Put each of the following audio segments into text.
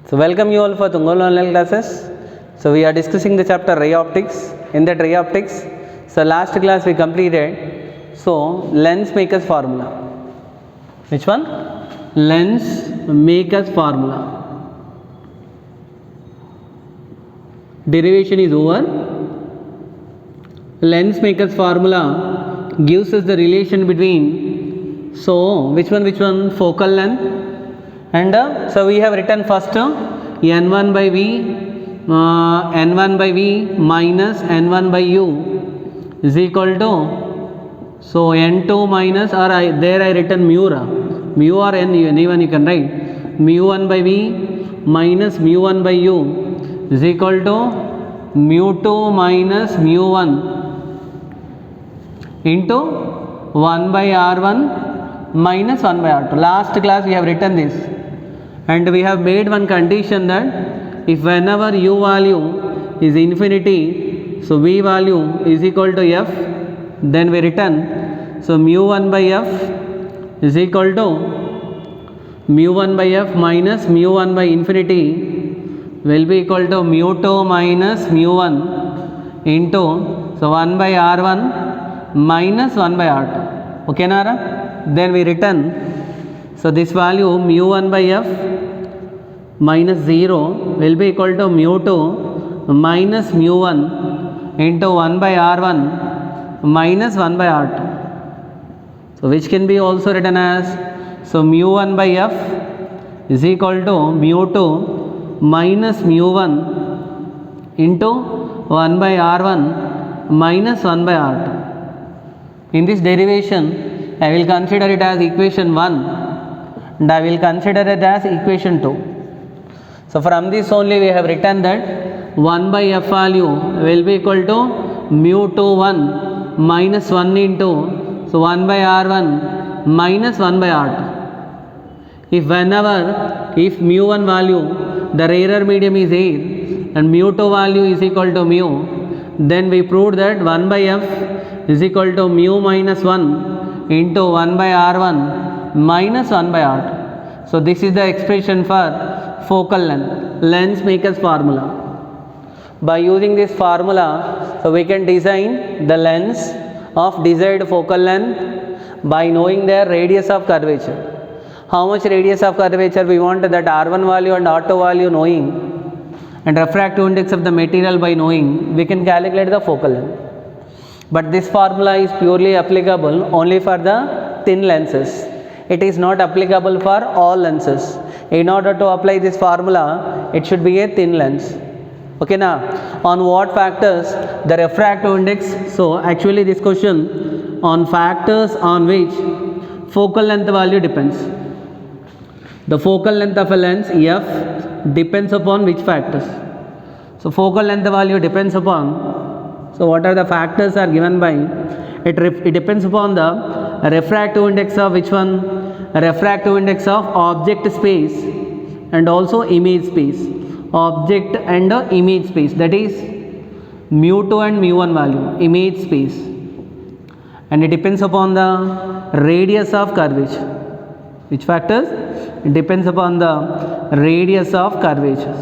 So welcome you all for Tungal online classes. So we are discussing the chapter ray optics. In that ray optics, so last class we completed. So lens makers formula. Which one? Lens makers formula. Derivation is over. Lens makers formula gives us the relation between. So which one? Focal length. And so we have written first n1 by v minus n1 by u is equal to, so n2 minus, or there I written mu or n, anyone you can write, mu1 by v minus mu1 by u is equal to mu2 minus mu1 into 1 by r1 minus 1 by r2. Last class we have written this, and we have made one condition that if whenever u value is infinity, so v value is equal to f, then we return, so mu1 by f is equal to mu1 by f minus mu1 by infinity will be equal to mu2 minus mu1 into, so 1 by r1 minus 1 by r2. Okay, Nara? Then we return, so this value mu1 by f minus 0 will be equal to mu2 minus mu1 into 1 by r1 minus 1 by r2. So which can be also written as, so mu1 by f is equal to mu2 minus mu1 into 1 by r1 minus 1 by r2. In this derivation, I will consider it as equation 1 and I will consider it as equation 2. So from this only we have written that 1 by f value will be equal to mu21 minus 1 into, so 1 by r1 minus 1 by r2. If mu1 value, the rarer medium is air, and mu2 value is equal to mu, then we proved that 1 by f is equal to mu minus 1 into 1 by r1 minus 1 by r2. So this is the expression for focal length, lens makers formula. By using this formula, so we can design the lens of desired focal length by knowing their radius of curvature. How much radius of curvature we want, that r1 value and r2 value knowing, and refractive index of the material by knowing, we can calculate the focal length. But this formula is purely applicable only for the thin lenses. It is not applicable for all lenses. In order to apply this formula, it should be a thin lens. Okay, now on what factors the refractive index? So actually this question on factors on which focal length value depends. The focal length of a lens f depends upon which factors? So focal length value depends upon, so what are the factors are given by, it depends upon the refractive index of which one? Refractive index of object space and also image space. Object and image space, that is mu2 and mu1 value, image space. And it depends upon the radius of curvature. Which factors? It depends upon the radius of curvature.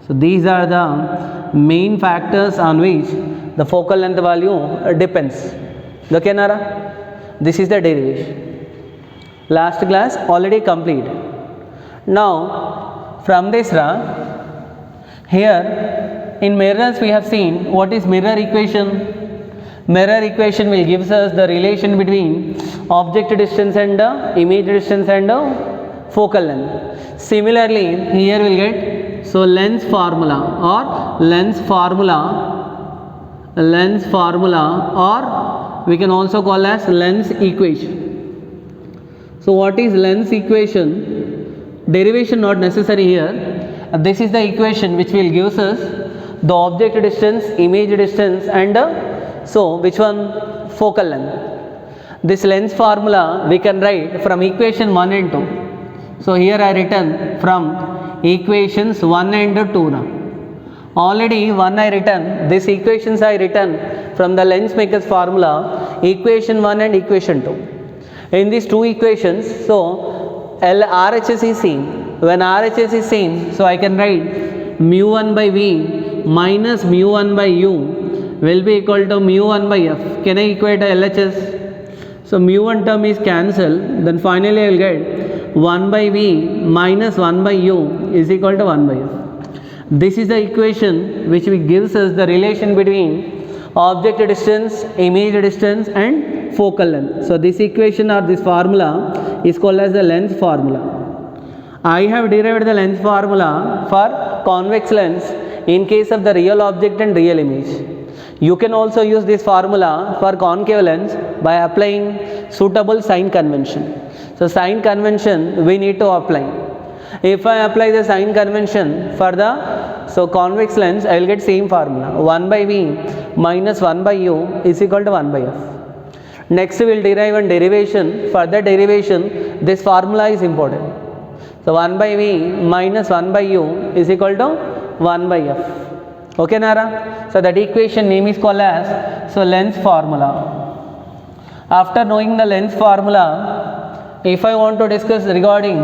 So these are the main factors on which the focal length value depends. Okay, Nara? This is the derivation. Last class already completed. Now from this here in mirrors we have seen what is mirror equation. Mirror equation will gives us the relation between object distance and image distance and focal length. Similarly here we will get, so lens formula or we can also call as lens equation. So what is lens equation? Derivation not necessary here. This is the equation which will gives us the object distance, image distance and so which one? Focal length. This lens formula we can write from equation 1 and 2. So here I written from equations 1 and 2 now. Already 1 I written, these equations I written from the lens makers formula, equation 1 and equation 2. In these two equations, so RHS is seen. when RHS is same, so I can write mu 1 by V minus mu 1 by U will be equal to mu 1 by F. Can I equate a LHS? So mu 1 term is cancelled, then finally I will get 1 by V minus 1 by U is equal to 1 by F. This is the equation which gives us the relation between object distance, image distance and focal length. So this equation or this formula is called as the length formula. I have derived the length formula for convex lens in case of the real object and real image. You can also use this formula for concave lens by applying suitable sign convention. So sign convention we need to apply. If I apply the sign convention for the convex lens, I will get same formula 1 by V minus 1 by U is equal to 1 by F. Next we will derive one derivation. For the derivation this formula is important. So 1 by V minus 1 by U is equal to 1 by F. Okay Nara? So that equation name is called as length formula. After knowing the length formula, if I want to discuss regarding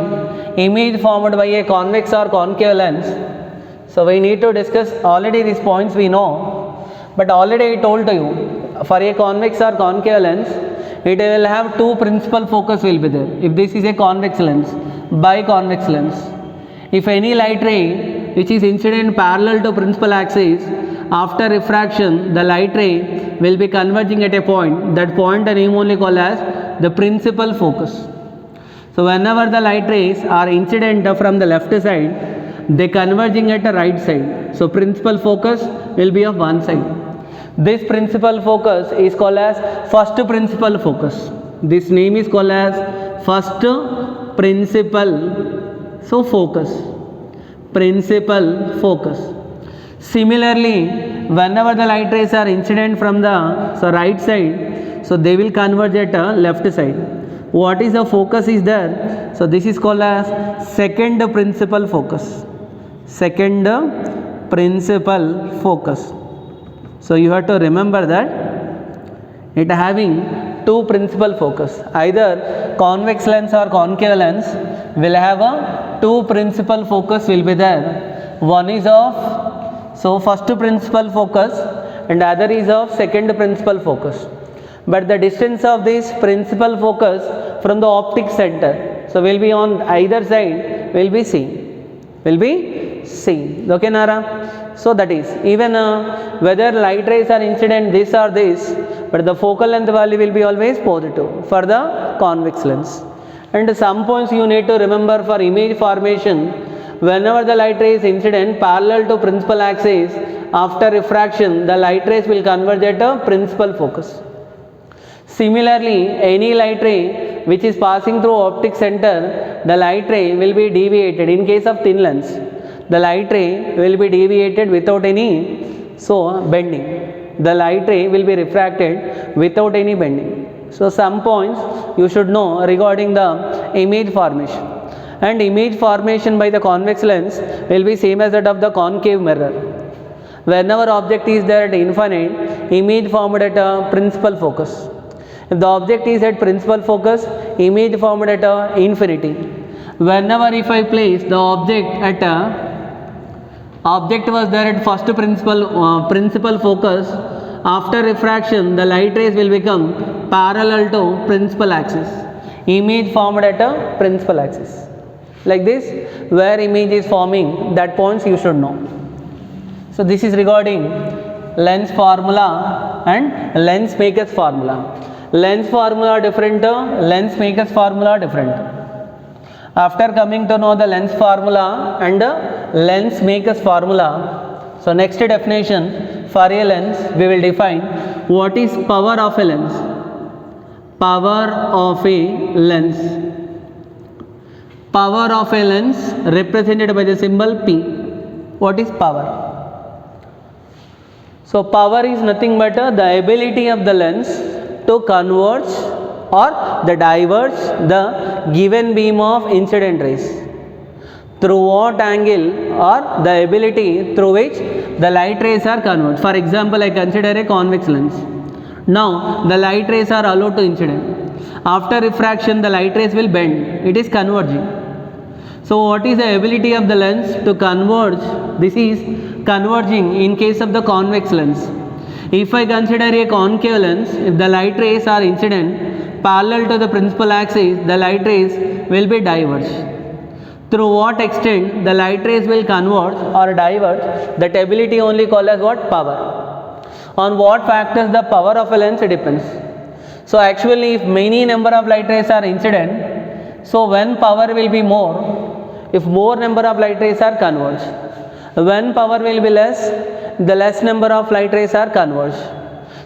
image formed by a convex or concave lens, so we need to discuss already these points we know, but already I told to you for a convex or concave lens it will have two principal focus will be there. If this is a convex lens, biconvex lens, if any light ray which is incident parallel to principal axis, after refraction the light ray will be converging at a point. That point I name only called as the principal focus. So whenever the light rays are incident from the left side, they converging at the right side. So principal focus will be of one side. This principal focus is called as first principal focus. This name is called as first principal focus. Principal focus. Similarly, whenever the light rays are incident from the right side, so they will converge at left side. What is the focus is there? So this is called as second principal focus. Second principal focus. So you have to remember that it having two principal focus. Either convex lens or concave lens will have a two principal focus will be there. One is of first principal focus and other is of second principal focus. But the distance of this principal focus from the optic center, so will be on either side will be same. Will be same. Okay Nara? So that is even whether light rays are incident this or this, but the focal length value will be always positive for the convex lens. And some points you need to remember for image formation. Whenever the light ray is incident parallel to principal axis, after refraction the light rays will converge at a principal focus. Similarly, any light ray which is passing through optic center, the light ray will be deviated. In case of thin lens, the light ray will be deviated without any bending. The light ray will be refracted without any bending. So some points you should know regarding the image formation. And image formation by the convex lens will be same as that of the concave mirror. Whenever object is there at infinite, image formed at a principal focus. If the object is at principal focus, image formed at infinity. Whenever if I place the object at object was there at first principal focus, after refraction the light rays will become parallel to principal axis. Image formed at a principal axis. Like this, where image is forming, that points you should know. So this is regarding lens formula and lens makers formula. Lens formula different, lens makers formula different. After coming to know the lens formula and lens makers formula, so next definition for a lens we will define what is power of a lens. Power of a lens. Power of a lens represented by the symbol P. What is power? So power is nothing but the ability of the lens to converge or the diverge the given beam of incident rays. Through what angle or the ability through which the light rays are converged. For example, I consider a convex lens. Now the light rays are allowed to incident. After refraction the light rays will bend. It is converging. So what is the ability of the lens to converge? This is converging in case of the convex lens. If I consider a concave lens, if the light rays are incident parallel to the principal axis, the light rays will be diverged. Through what extent the light rays will converge or diverge, that ability only called as what? Power. On what factors the power of a lens depends. So actually if many number of light rays are incident, so when power will be more, if more number of light rays are converged. When power will be less, the less number of light rays are converged.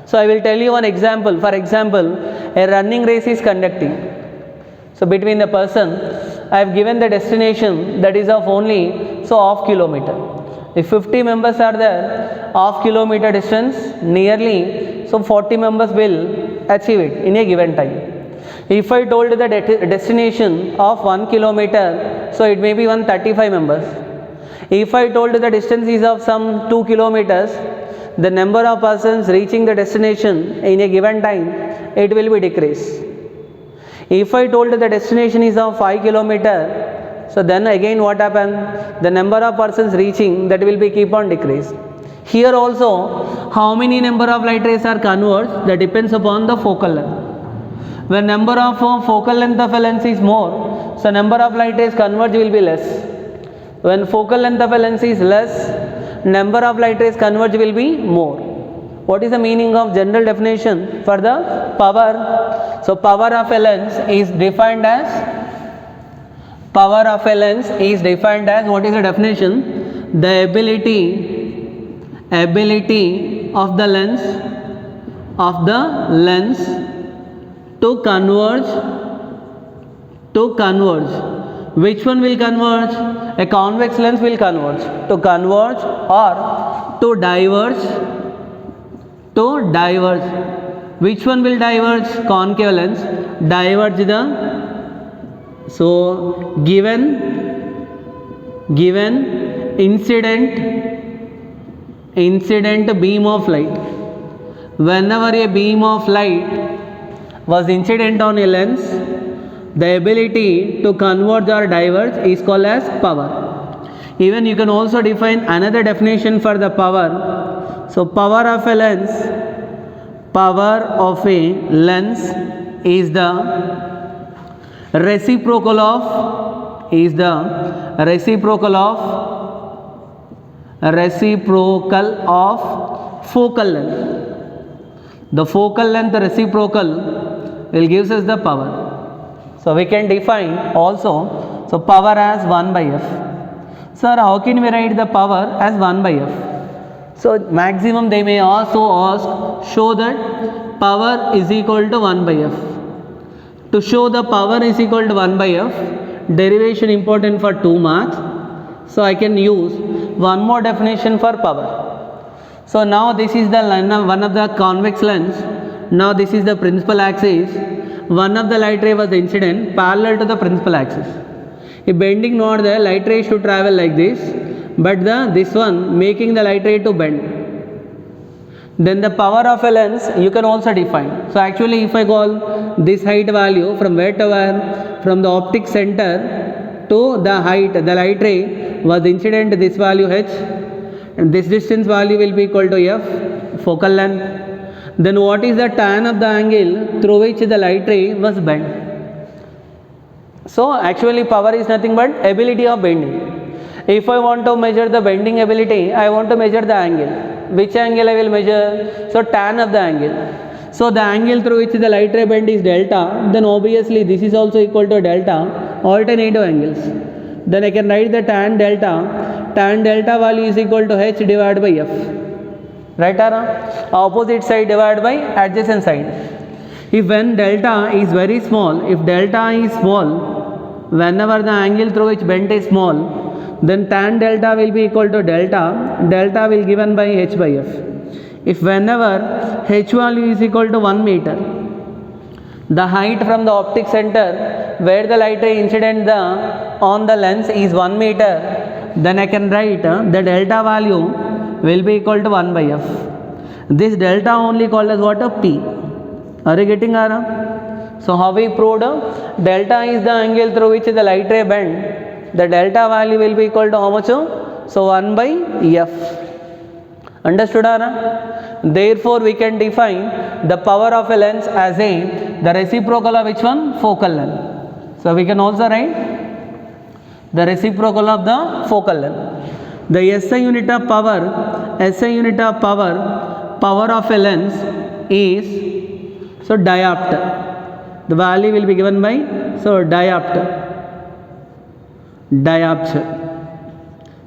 So I will tell you one example. For example, a running race is conducting. So between the person, I have given the destination that is of only half kilometer. If 50 members are there, half kilometer distance, nearly 40 members will achieve it in a given time. If I told the destination of 1 kilometer, so it may be 135 members. If I told the distance is of some 2 kilometers, the number of persons reaching the destination in a given time, it will be decreased. If I told the destination is of 5 kilometer, so then again what happened? The number of persons reaching, that will be keep on decreased. Here also, how many number of light rays are converged, that depends upon the focal length. When number of focal length of a lens is more, so number of light rays converge will be less. When focal length of a lens is less, number of light rays converge will be more. What is the meaning of general definition for the power? So power of a lens is defined as, what is the definition? The ability of the lens to converge. Which one will converge? A convex lens will converge. To converge or to diverge. Which one will diverge? Concave lens. Diverge the, so given incident beam of light. Whenever a beam of light was incident on a lens, the ability to converge or diverge is called as power. Even you can also define another definition for the power. So power of a lens is the reciprocal of focal length. The focal length reciprocal will gives us the power. So we can define also, so power as 1 by f. Sir, how can we write the power as 1 by f? So maximum they may also ask, show that power is equal to 1 by f. To show the power is equal to 1 by f, derivation important for 2 marks. So I can use one more definition for power. So now this is the one of the convex lens. Now this is the principal axis. One of the light ray was incident parallel to the principal axis. If bending not there, light ray should travel like this, but this one making the light ray to bend. Then the power of a lens you can also define. So actually if I call this height value from where to where, from the optic center to the height, the light ray was incident this value h, and this distance value will be equal to f, focal length. Then what is the tan of the angle through which the light ray was bent? So actually power is nothing but ability of bending. If I want to measure the bending ability, I want to measure the angle. Which angle I will measure? So tan of the angle. So the angle through which the light ray bend is delta, then obviously this is also equal to delta, alternative angles. Then I can write the tan delta. Tan delta value is equal to h divided by f. Right or wrong? Opposite side divided by adjacent side. If when delta is very small, if delta is small, whenever the angle through which bent is small, then tan delta will be equal to delta. Delta will given by h by f. If whenever h value is equal to 1 meter, the height from the optic center where the light ray incident on the lens is 1 meter, then I can write the delta value will be equal to 1 by f. This delta only called as what? P. Are you getting Ara? So how we proved? Delta is the angle through which the light ray bend. the delta value will be equal to how much? So 1 by f. Understood, Anna? Therefore, we can define the power of a lens as the reciprocal of which one? Focal length. So we can also write the reciprocal of the focal length. The SI unit of power, power of a lens is, so diopter. The value will be given by, so diopter.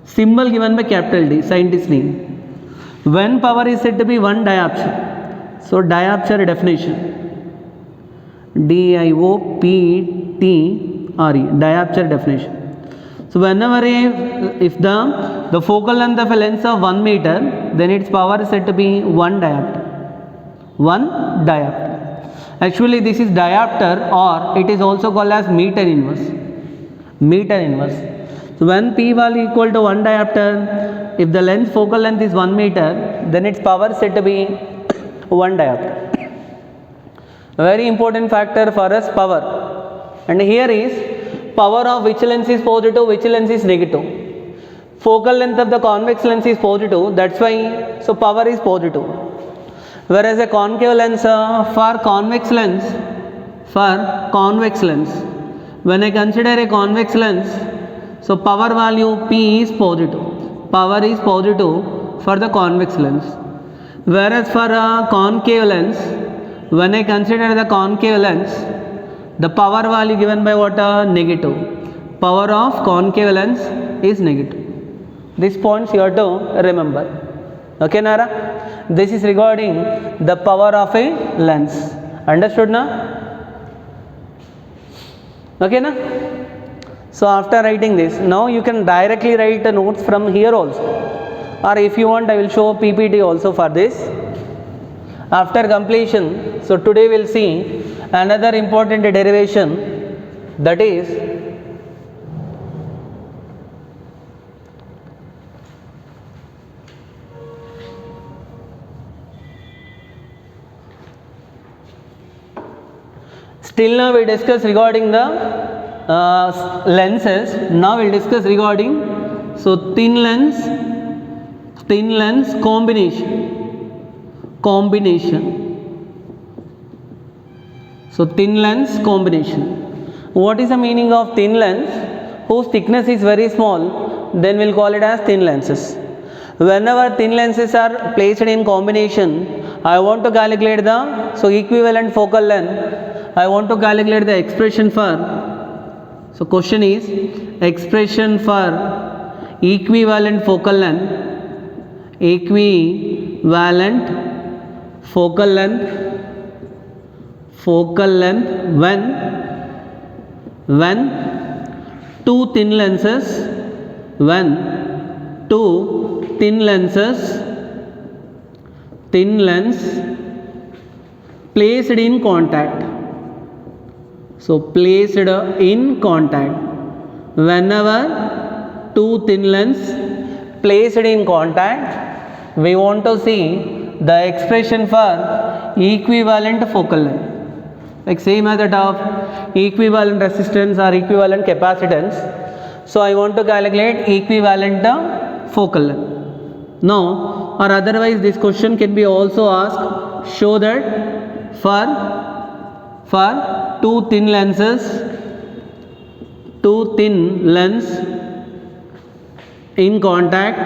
Symbol given by capital D, scientist name. When power is said to be 1 diopter, so diopter definition, dioptre, diopter definition. So whenever if the focal length of a lens of 1 meter, then its power is said to be 1 diopter. 1 diopter. Actually this is diopter, or it is also called as meter inverse. Meter inverse. So when P value equal to 1 diopter, if the lens focal length is 1 meter, then its power is said to be 1 diopter. A very important factor for us, power. And here is power of which lens is positive, which lens is negative. Focal length of the convex lens is positive, that's why, so power is positive. Whereas a concave lens, for convex lens, when I consider a convex lens, so power value P is positive. Power is positive for the convex lens. Whereas for a concave lens, when I consider the concave lens, the power value given by what? Negative. Power of concave lens is negative. These points you have to remember. Okay, Nara? This is regarding the power of a lens. Understood, na? Okay, na? So after writing this, now you can directly write the notes from here also, or if you want I will show PPT also for this. After completion, so today we will see another important derivation, that is still now we discuss regarding the lenses. Now we'll discuss regarding, so thin lens combination. So thin lens combination. What is the meaning of thin lens? Whose thickness is very small, then we'll call it as thin lenses. Whenever thin lenses are placed in combination, I want to calculate the, so equivalent focal length, I want to calculate the expression for, so question is expression for equivalent focal length, when two thin lenses placed in contact. So placed in contact. Whenever two thin lens placed in contact, we want to see the expression for equivalent focal length. Like same method of equivalent resistance or equivalent capacitance. So I want to calculate equivalent focal length. Now, or otherwise this question can be also asked, show that for two thin lens in contact,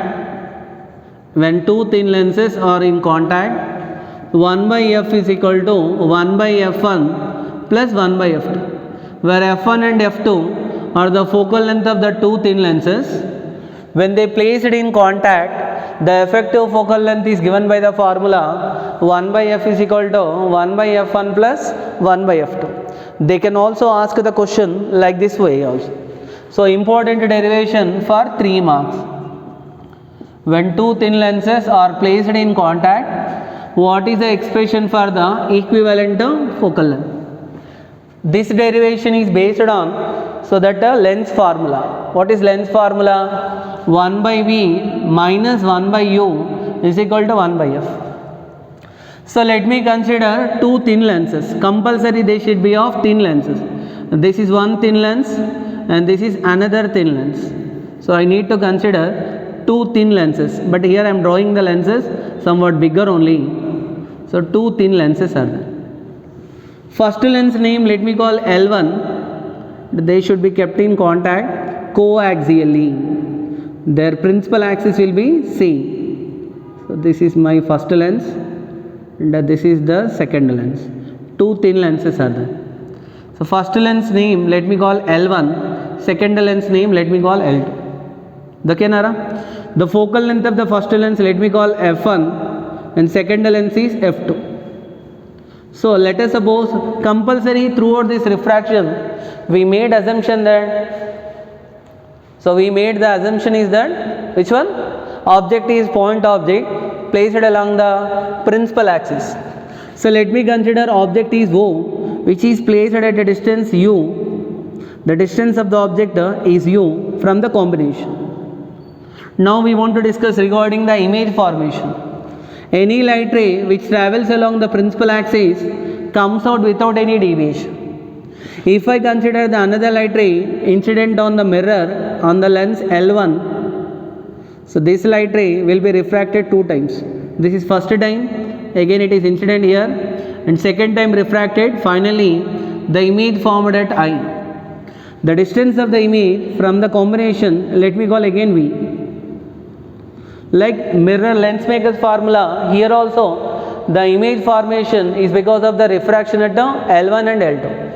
when two thin lenses are in contact, 1 by f is equal to 1 by f1 plus 1 by f2, where f1 and f2 are the focal length of the two thin lenses. When they placed in contact, the effective focal length is given by the formula 1 by f is equal to 1 by f1 plus 1 by f2. They can also ask the question like this way also. So important derivation for 3 marks. When two thin lenses are placed in contact, what is the expression for the equivalent focal length? This derivation is based on, so that lens formula. What is lens formula? 1 by v minus 1 by u is equal to 1 by f. So let me consider two thin lenses. Compulsory they should be of thin lenses. This is one thin lens and this is another thin lens. So I need to consider two thin lenses, but here I am drawing the lenses somewhat bigger only. So two thin lenses are there. First lens name let me call L1. They should be kept in contact coaxially. Their principal axis will be C. So this is my first lens and this is the second lens. Two thin lenses are there. So first lens name let me call L1, second lens name let me call L2. The focal length of the first lens let me call F1 and second lens is F2. So let us suppose compulsory throughout this refraction we made assumption that, so we made the assumption is that which one? Object is point object placed along the principal axis. So let me consider object is O, which is placed at a distance U. The distance of the object is U from the combination. Now we want to discuss regarding the image formation. Any light ray which travels along the principal axis comes out without any deviation. If I consider the another light ray incident on the mirror on the lens L1, so this light ray will be refracted two times. This is first time, again it is incident here, and second time refracted. Finally the image formed at I. The distance of the image from the combination let me call again V. Like mirror lens maker's formula, here also the image formation is because of the refraction at the L1 and L2.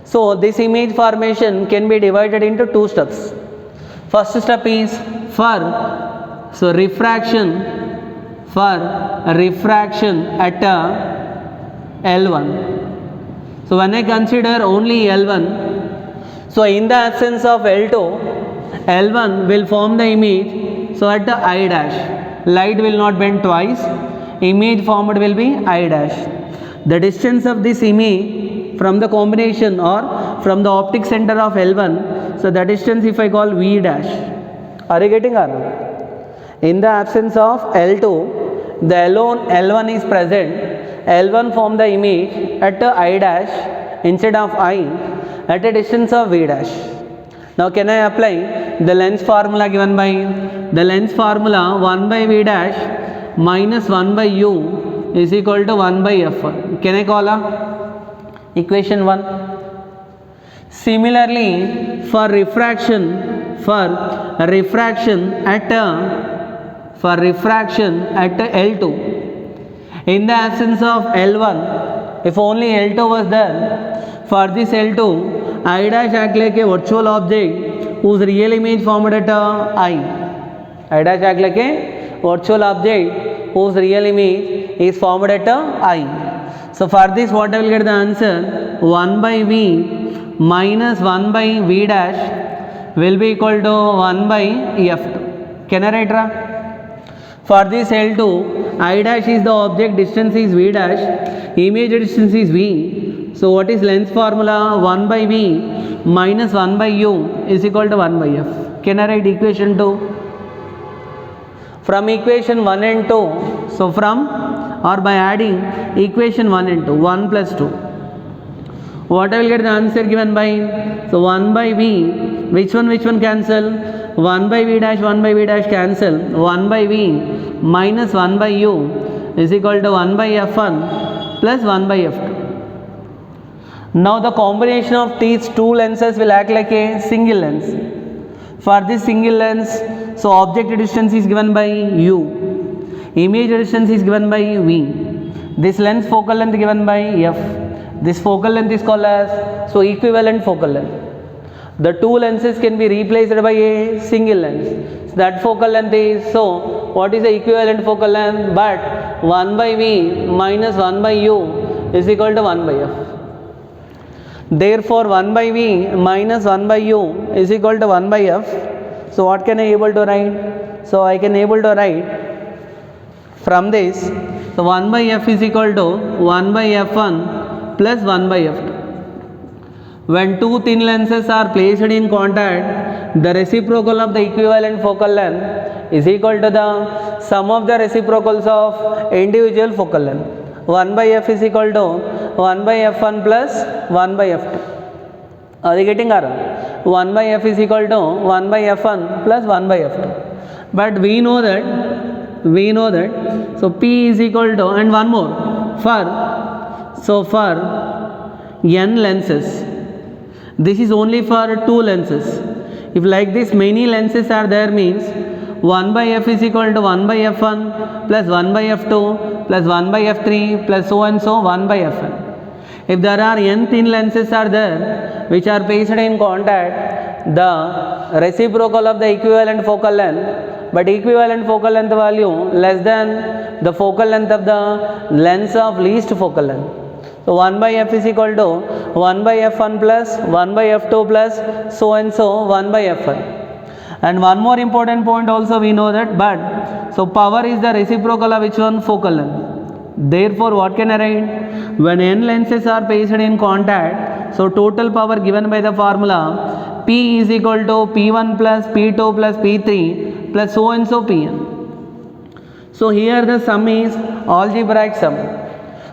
So this image formation can be divided into two steps. First step is for refraction at L1. So when I consider only L1, so in the absence of L2, L1 will form the image. So at the I dash, light will not bend twice, image formed will be I dash. The distance of this image from the combination or from the optic center of L1, so the distance if I call V dash. Are you getting it? In the absence of L2, the alone L1 is present, L1 form the image at the I dash instead of I at a distance of V dash. Now can I apply the lens formula given by the lens formula 1 by V dash minus 1 by U is equal to 1 by F1. Can I call equation 1? Similarly for refraction at L2, in the absence of L1, if only L2 was there, for this L2 I dash act like a virtual object whose real image formed at I dash act like a virtual object whose real image is formed at I. So for this what I will get the answer, 1 by V minus 1 by V dash will be equal to 1 by F2. Can I write? For this L2, I dash is the object, distance is V dash, image distance is V. So what is lens formula? 1 by V minus 1 by U is equal to 1 by F. Can I write equation 2? From equation 1 and 2, so from or by adding equation 1 and 2, 1 plus 2. What I will get the answer given by? So 1 by V, which one cancel? 1 by V dash cancel. 1 by V minus 1 by U is equal to 1 by F1 plus 1 by F2. Now the combination of these two lenses will act like a single lens. For this single lens, so object distance is given by U, image distance is given by V, this lens focal length given by F, this focal length is called as equivalent focal length. The two lenses can be replaced by a single lens. So that focal length is, what is the equivalent focal length? But 1 by V minus 1 by U is equal to 1 by F. Therefore 1 by V minus 1 by U is equal to 1 by F. So what can I able to write? So I can able to write from this, so 1 by F is equal to 1 by F1 plus 1 by F2. When two thin lenses are placed in contact, the reciprocal of the equivalent focal length is equal to the sum of the reciprocals of individual focal length. 1 by F is equal to 1 by F1 plus 1 by F2. Are you getting it? 1 by f is equal to 1 by f1 plus 1 by f2. But we know that, so P is equal to, and one more, for n lenses, this is only for 2 lenses. If like this many lenses are there, means 1 by f is equal to 1 by f1 plus 1 by f2 plus 1 by f3 plus so and so 1 by fn. If there are n thin lenses are there which are placed in contact, the reciprocal of the equivalent focal length, but equivalent focal length value less than the focal length of the lens of least focal length. So 1 by f is equal to 1 by f1 plus 1 by f2 plus so and so 1 by f1. And one more important point also we know that, but so power is the reciprocal of which one? Focal length. Therefore what can I write? When n lenses are placed in contact, so total power given by the formula P is equal to P1 plus P2 plus P3 plus so and so Pn. So here the sum is algebraic sum.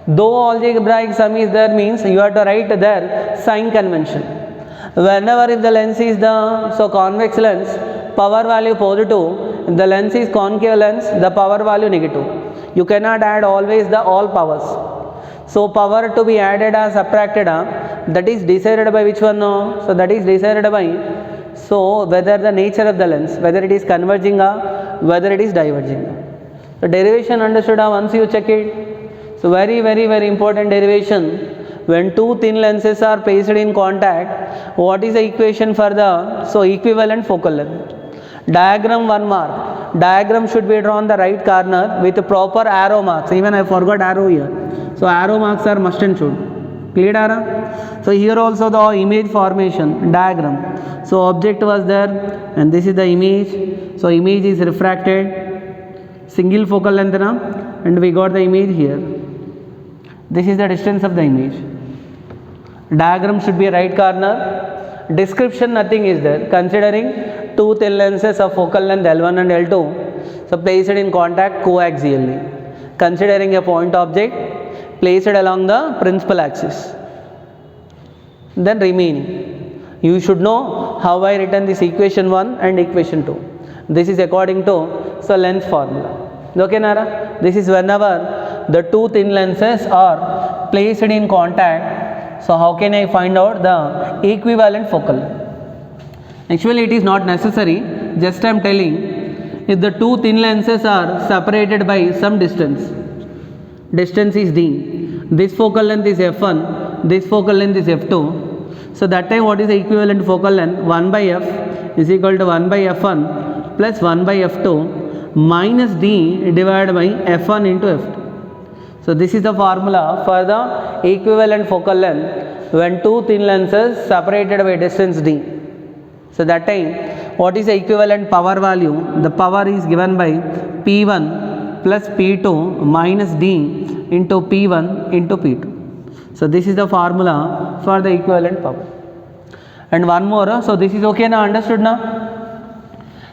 Though algebraic sum is there, means you have to write there sign convention. Whenever if the lens is the convex lens, power value positive, if the lens is concave lens, the power value negative. You cannot add always the all powers. So power to be added or subtracted, that is decided by which one? So that is decided by, so whether the nature of the lens, whether it is converging or whether it is diverging. The derivation understood once you check it. So very important derivation. When two thin lenses are placed in contact, what is the equation for the equivalent focal length? Diagram 1 mark. Diagram should be drawn the right corner with proper arrow marks. Even I forgot arrow here. So arrow marks are must and should. Clear Ara? So here also the image formation diagram. So object was there and this is the image. So image is refracted, single focal length and we got the image here. This is the distance of the image. Diagram should be right corner. Description nothing is there. Considering two thin lenses of focal length L1 and L2, so placed in contact coaxially. Considering a point object placed along the principal axis. Then remaining. You should know how I written this equation 1 and equation 2. This is according to length formula. Okay, Nara? This is whenever the two thin lenses are placed in contact. So how can I find out the equivalent focal length? Actually it is not necessary, just I am telling, if the two thin lenses are separated by some distance is d, this focal length is f1, this focal length is f2, so that time what is the equivalent focal length? 1 by f is equal to 1 by f1 plus 1 by f2 minus d divided by f1 into f2. So this is the formula for the equivalent focal length when two thin lenses separated by distance d. So that time what is the equivalent power value? The power is given by P1 plus P2 minus d into P1 into P2. So this is the formula for the equivalent power. And one more, so this is okay now, understood now?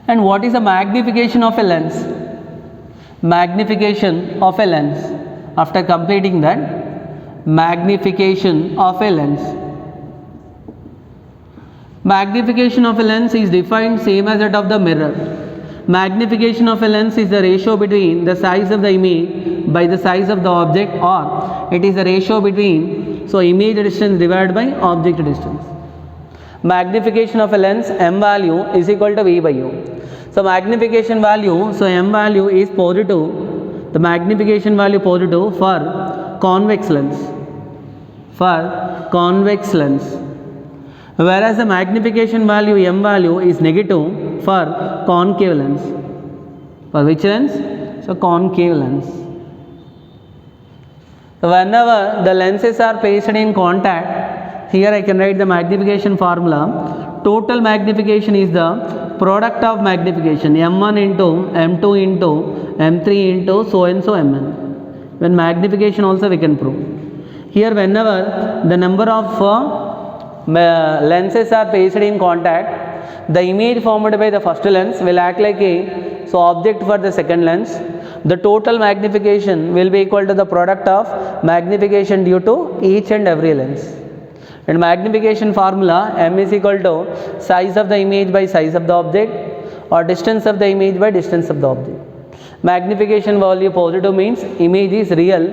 And what is the magnification of a lens? Magnification of a lens. After completing that, magnification of a lens. Magnification of a lens is defined same as that of the mirror. Magnification of a lens is the ratio between the size of the image by the size of the object, or it is the ratio between image distance divided by object distance. Magnification of a lens m value is equal to v by u. So magnification value, m value is positive, the magnification value positive for convex lens, whereas the magnification value m value is negative for concave lens. For which lens? So concave lens. So whenever the lenses are placed in contact, here I can write the magnification formula. Total magnification is the product of magnification m1 into m2 into m3 into so and so mn. When magnification also we can prove. Here whenever the number of lenses are placed in contact, the image formed by the first lens will act like a object for the second lens. The total magnification will be equal to the product of magnification due to each and every lens. And magnification formula, m is equal to size of the image by size of the object or distance of the image by distance of the object. Magnification value positive means image is real,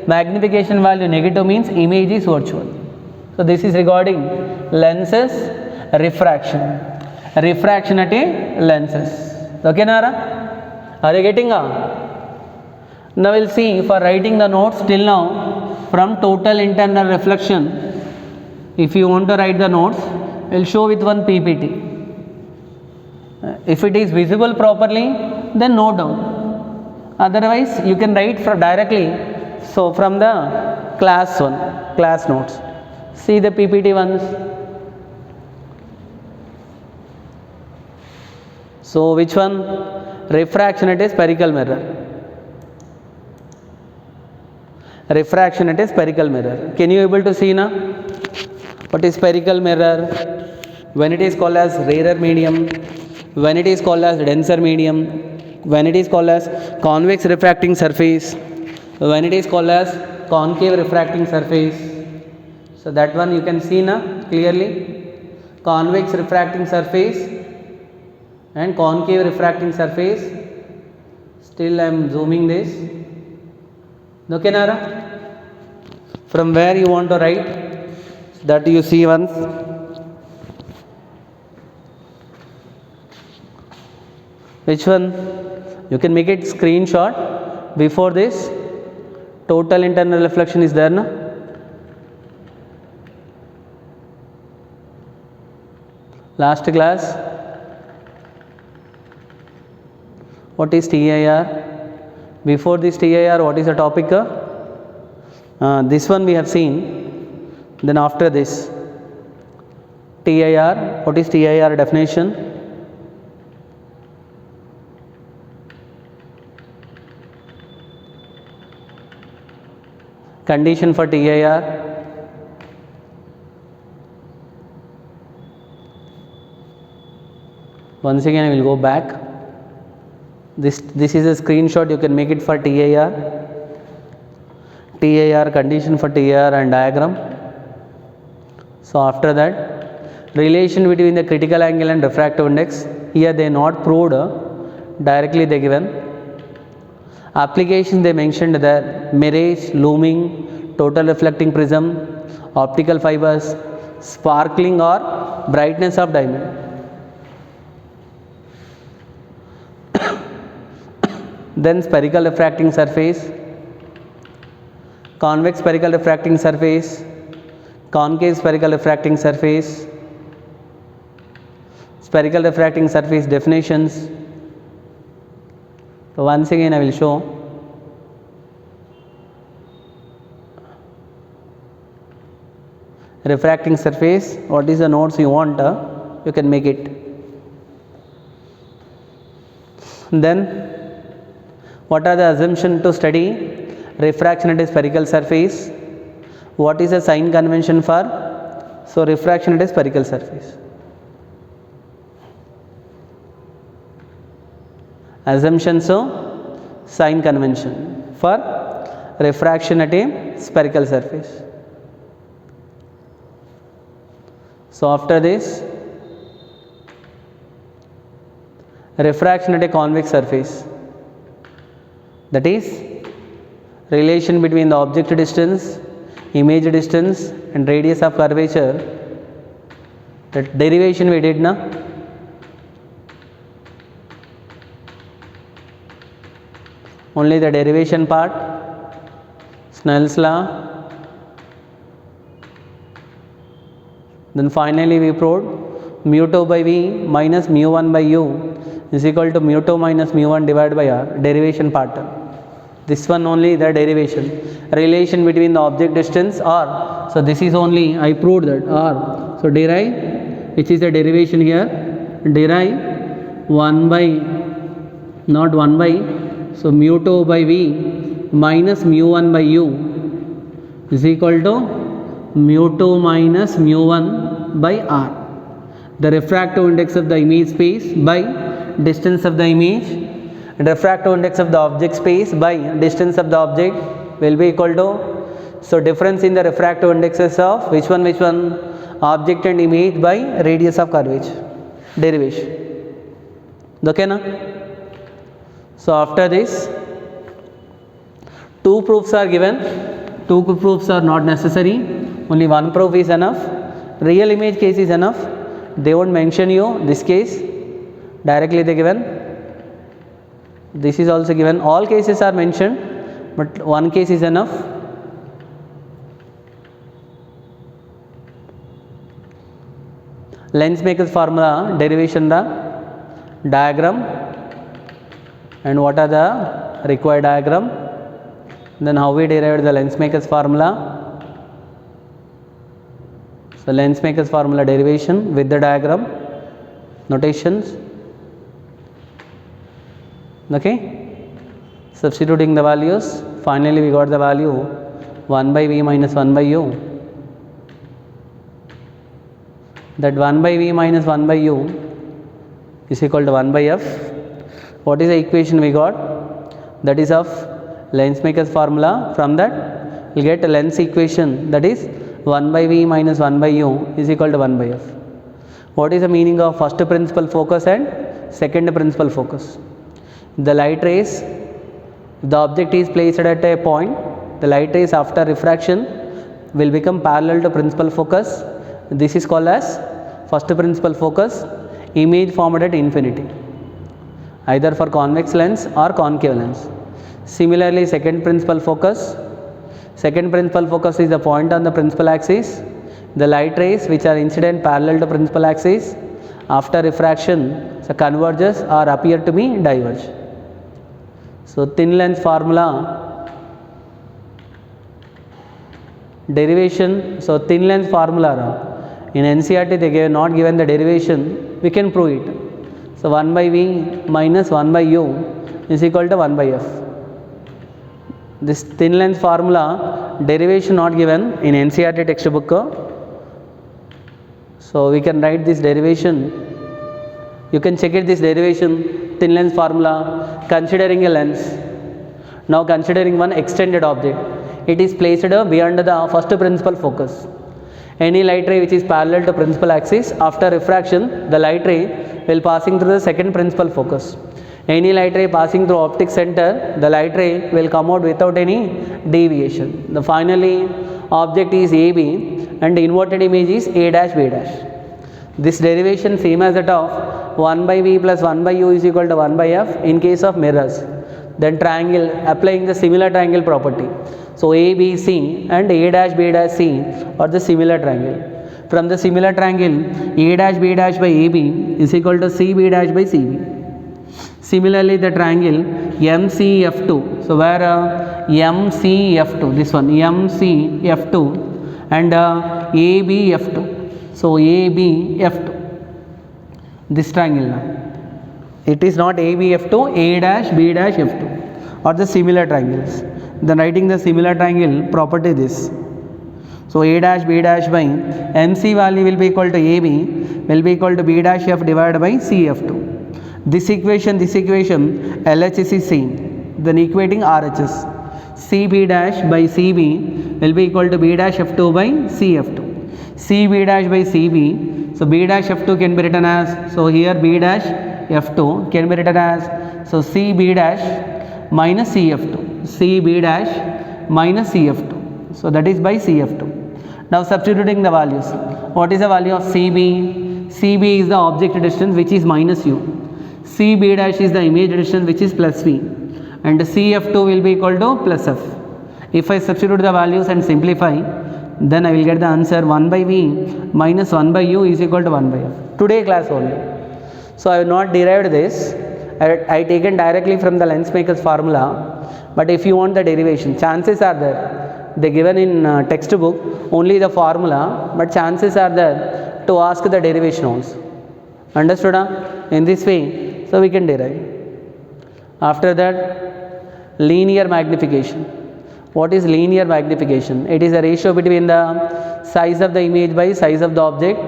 magnification value negative means image is virtual. So this is regarding lenses refraction. Refraction at a lenses. Okay Nara? Are you getting? Now we'll see for writing the notes till now from total internal reflection. If you want to write the notes, we'll show with one PPT. If it is visible properly, then no doubt. Otherwise, you can write for directly. So from the class notes. See the PPT ones. So which one? Refraction at a spherical mirror. Refraction at a spherical mirror. Can you able to see now? What is spherical mirror? When it is called as rarer medium, when it is called as denser medium, when it is called as convex refracting surface, when it is called as concave refracting surface. So that one you can see now clearly. Convex refracting surface and concave refracting surface. Still I am zooming this. Okay Nara? From where you want to write? That you see once. Which one? You can make it screenshot. Before this, total internal reflection is there, no? Last class. What is TIR? Before this TIR, what is the topic? This one we have seen. Then after this, TIR. What is TIR definition? Condition for TIR. Once again I will go back. This is a screenshot, you can make it for TIR. TIR, condition for TIR and diagram. So after that, relation between the critical angle and refractive index. Here they not proved, directly they given. Application they mentioned there: mirage, looming, total reflecting prism, optical fibers, sparkling or brightness of diamond. Then spherical refracting surface, convex spherical refracting surface, concave spherical refracting surface, spherical refracting surface definitions. So once again I will show. Refracting surface, what is the notes you want, you can make it. Then what are the assumptions to study refraction at a spherical surface? What is the sign convention for refraction at a spherical surface? Assumptions sign convention for refraction at a spherical surface. So after this, refraction at a convex surface, that is relation between the object distance, image distance and radius of curvature. That derivation we did na. Only the derivation part, Snell's law. Then finally we proved mu2 by v minus mu1 by u is equal to mu2 minus mu1 divided by r, derivation part. This one only the derivation, relation between the object distance r. So this is only I proved that r. So derive, which is the derivation here, derive 1 by, not 1 by, so mu2 by v minus mu1 by u is equal to mu2 minus mu1 by r. The refractive index of the image space by distance of the image, and refractive index of the object space by distance of the object will be equal to So difference in the refractive indexes of which one? Object and image by radius of curvature. Derivation. Okay na? So after this, two proofs are given. Two proofs are not necessary. Only one proof is enough. Real image case is enough. They won't mention you this case. Directly they given. This is also given. All cases are mentioned, but one case is enough. Lensmaker's formula, derivation, the diagram, and what are the required diagram. Then how we derived the Lensmaker's formula. So Lensmaker's formula derivation with the diagram, notations. Okay, substituting the values, finally we got the value 1 by v minus 1 by u. That 1 by v minus 1 by u is equal to 1 by f. What is the equation we got? That is of Lensmaker's formula. From that we will get a lens equation, that is 1 by v minus 1 by u is equal to 1 by f. What is the meaning of first principal focus and second principal focus? The light rays, the object is placed at a point, the light rays after refraction will become parallel to principal focus. This is called as first principal focus. Image formed at infinity, either for convex lens or concave lens. Similarly, second principal focus. Second principal focus is the point on the principal axis. The light rays which are incident parallel to principal axis after refraction, so converges or appear to be diverge. So thin lens formula, derivation. So thin lens formula in NCERT they gave not given the derivation, we can prove it. So 1 by v minus 1 by u is equal to 1 by f. This thin lens formula derivation not given in NCERT textbook. So we can write this derivation. You can check it, this derivation, thin lens formula, considering a lens. Now considering one extended object, it is placed beyond the first principal focus. Any light ray which is parallel to principal axis, after refraction the light ray will passing through the second principal focus. Any light ray passing through optic center, the light ray will come out without any deviation. The finally object is AB and the inverted image is A dash B dash. This derivation same as that of 1 by v plus 1 by u is equal to 1 by f in case of mirrors. Then triangle, applying the similar triangle property. So ABC and A dash B dash C are the similar triangle. From the similar triangle, A dash B dash by AB is equal to CB dash by CB. Similarly, the triangle MCF2. So where MCF2, this one MCF2 and ABF2. So ABF2, this triangle. It is not ABF2, A dash B dash F2 or the similar triangles. Then writing the similar triangle property this. So A dash B dash by MC value will be equal to AB will be equal to B dash F divided by CF2. This equation LHS is same. Then equating RHS. CB dash by CB will be equal to B dash F2 by CF2. CB dash by CB. So B dash F2 can be written as, so here B dash F2 can be written as, so CB dash minus CF2. CB dash minus CF2. So that is by CF2. Now substituting the values. What is the value of CB? CB is the object distance which is minus u. CB dash is the image distance which is plus v. And CF2 will be equal to plus f. If I substitute the values and simplify, then I will get the answer 1 by v minus 1 by u is equal to 1 by f. Today class only. So I have not derived this. I taken directly from the Lensmaker's formula. But if you want the derivation, chances are there. They given in textbook only the formula, but chances are there to ask the derivation also. Understood? In this way, so we can derive. After that, linear magnification. What is linear magnification? It is a ratio between the size of the image by size of the object,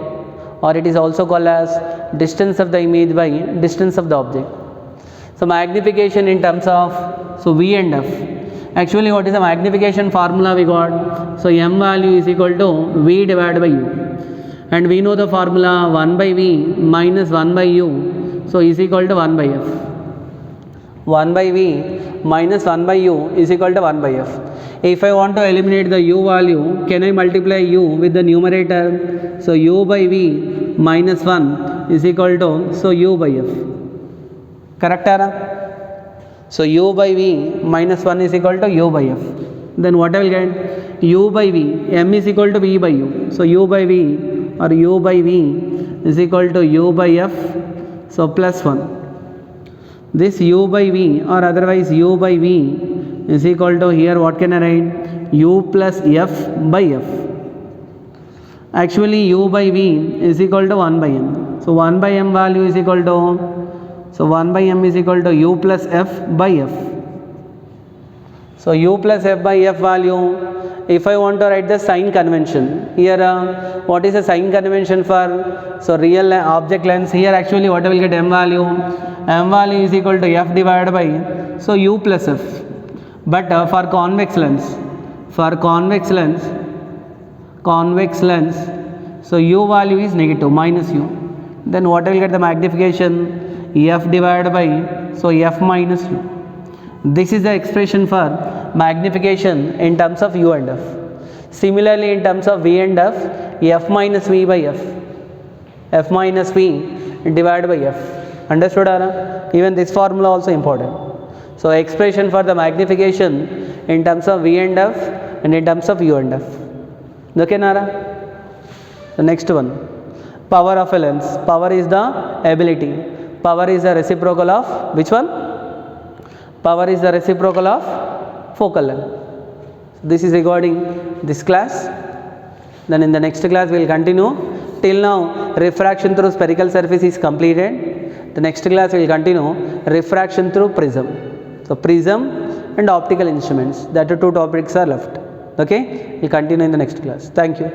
or it is also called as distance of the image by distance of the object. So magnification in terms of, so V and F. Actually, what is the magnification formula we got? So m value is equal to v divided by u, and we know the formula 1 by v minus 1 by u, so is equal to 1 by f. 1 by v minus 1 by u is equal to 1 by f. If I want to eliminate the u value, can I multiply u with the numerator? So u by v minus 1 is equal to, so u by f. Correct, Ara? So u by v minus 1 is equal to u by f. Then what I will get? U by v, m is equal to v by u. So u by v or u by v is equal to u by f, so plus 1. This u by v or otherwise u by v is equal to, here what can I write? U plus f by f. Actually u by v is equal to 1 by m. So 1 by m value is equal to, so 1 by m is equal to u plus f by f. So u plus f by f value, if I want to write the sign convention, here what is the sign convention for? So real object length, here actually what I will get? M value. M value is equal to f divided by, so u plus f. But for convex lens, so u value is negative, minus u. Then what I will get? The magnification f divided by, so f minus u. This is the expression for magnification in terms of u and f. Similarly, in terms of v and f minus v by f minus v divided by f. Understood, Ara? Even this formula also important. So expression for the magnification in terms of v and f and in terms of u and f. Okay, Nara? The next one, power of a lens. Power is the ability. Power is the reciprocal of which one? Power is the reciprocal of focal length. This is regarding this class. Then in the next class we will continue. Till now refraction through spherical surface is completed. The next class we will continue refraction through prism. So prism and optical instruments, that are two topics are left. Okay, we will continue in the next class. Thank you.